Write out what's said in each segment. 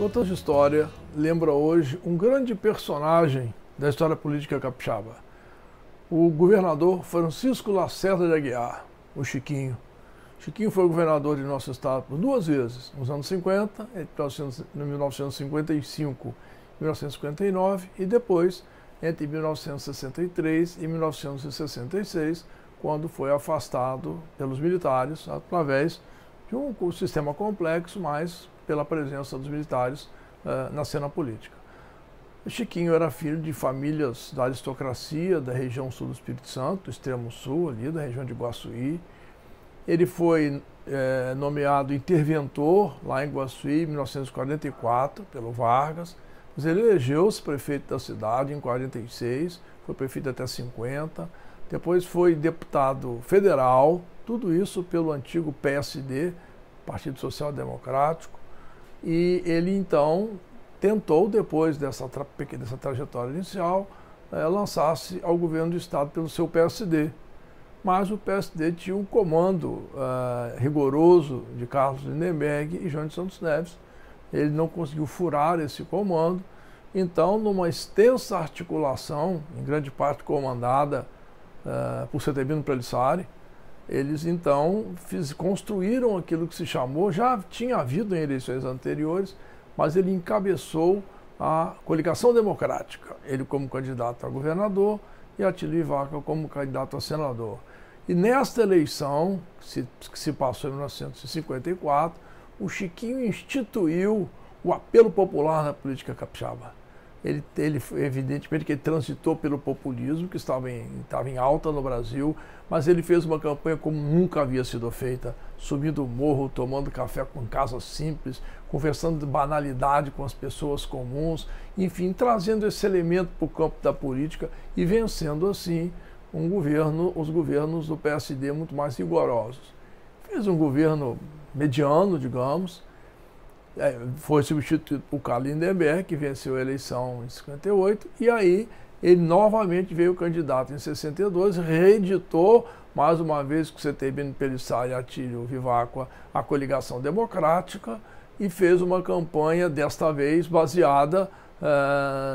Contas de História lembra hoje um grande personagem da história política capixaba, o governador Francisco Lacerda de Aguiar, o Chiquinho. Chiquinho foi governador de nosso estado por duas vezes, nos anos 50, entre 1955 e 1959, e depois entre 1963 e 1966, quando foi afastado pelos militares através de um sistema complexo, mas pela presença dos militares na cena política. O Chiquinho era filho de famílias da aristocracia da região sul do Espírito Santo, extremo sul, ali da região de Iguaçuí. Ele foi nomeado interventor lá em Iguaçuí em 1944 pelo Vargas, mas ele elegeu-se prefeito da cidade em 46, foi prefeito até 50, depois foi deputado federal, tudo isso pelo antigo PSD, Partido Social Democrático, e ele então tentou, depois dessa trajetória inicial, lançar-se ao governo do estado pelo seu PSD. Mas o PSD tinha um comando rigoroso de Carlos Lindenberg e João de Santos Neves. Ele não conseguiu furar esse comando. Então, numa extensa articulação, em grande parte comandada por Setebino Pelissari, eles então construíram aquilo que se chamou, já tinha havido em eleições anteriores, mas ele encabeçou a coligação democrática, ele como candidato a governador e Atílio Vaca como candidato a senador. E nesta eleição, que se passou em 1954, o Chiquinho instituiu o apelo popular na política capixaba. Ele evidentemente que ele transitou pelo populismo, que estava em alta no Brasil, mas ele fez uma campanha como nunca havia sido feita, subindo o morro, tomando café com casas simples, conversando de banalidade com as pessoas comuns, enfim, trazendo esse elemento para o campo da política e vencendo assim os governos do PSD muito mais rigorosos. Fez um governo mediano, digamos, foi substituído por Carlos Lindenberg, que venceu a eleição em 58, e aí ele novamente veio candidato em 62, reeditou mais uma vez com Setebino Pelissari e Atílio Viváqua a coligação democrática e fez uma campanha, desta vez, baseada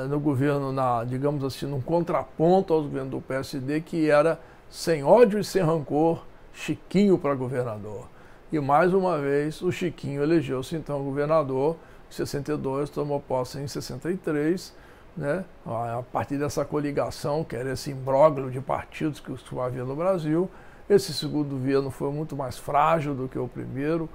no governo, digamos assim, num contraponto aos governos do PSD, que era sem ódio e sem rancor, Chiquinho para governador. E mais uma vez o Chiquinho elegeu-se então governador em 62, tomou posse em 63, né? A partir dessa coligação, que era esse imbróglio de partidos que havia no Brasil. Esse segundo governo foi muito mais frágil do que o primeiro.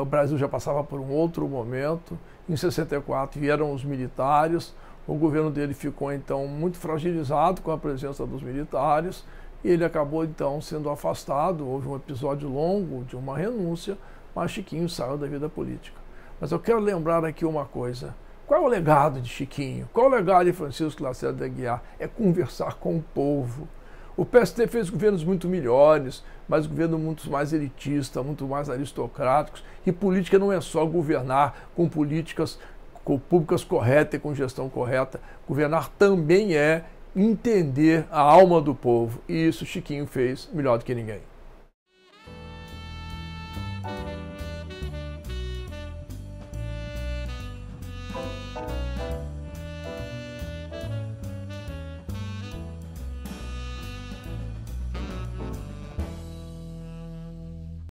O Brasil já passava por um outro momento. Em 64 vieram os militares, o governo dele ficou então muito fragilizado com a presença dos militares. E ele acabou, então, sendo afastado. Houve um episódio longo de uma renúncia, mas Chiquinho saiu da vida política. Mas eu quero lembrar aqui uma coisa. Qual é o legado de Chiquinho? Qual é o legado de Francisco Lacerda de Aguiar? É conversar com o povo. O PSD fez governos muito melhores, mas governos muito mais elitistas, muito mais aristocráticos. E política não é só governar com políticas públicas corretas e com gestão correta. Governar também é entender a alma do povo. E isso Chiquinho fez melhor do que ninguém.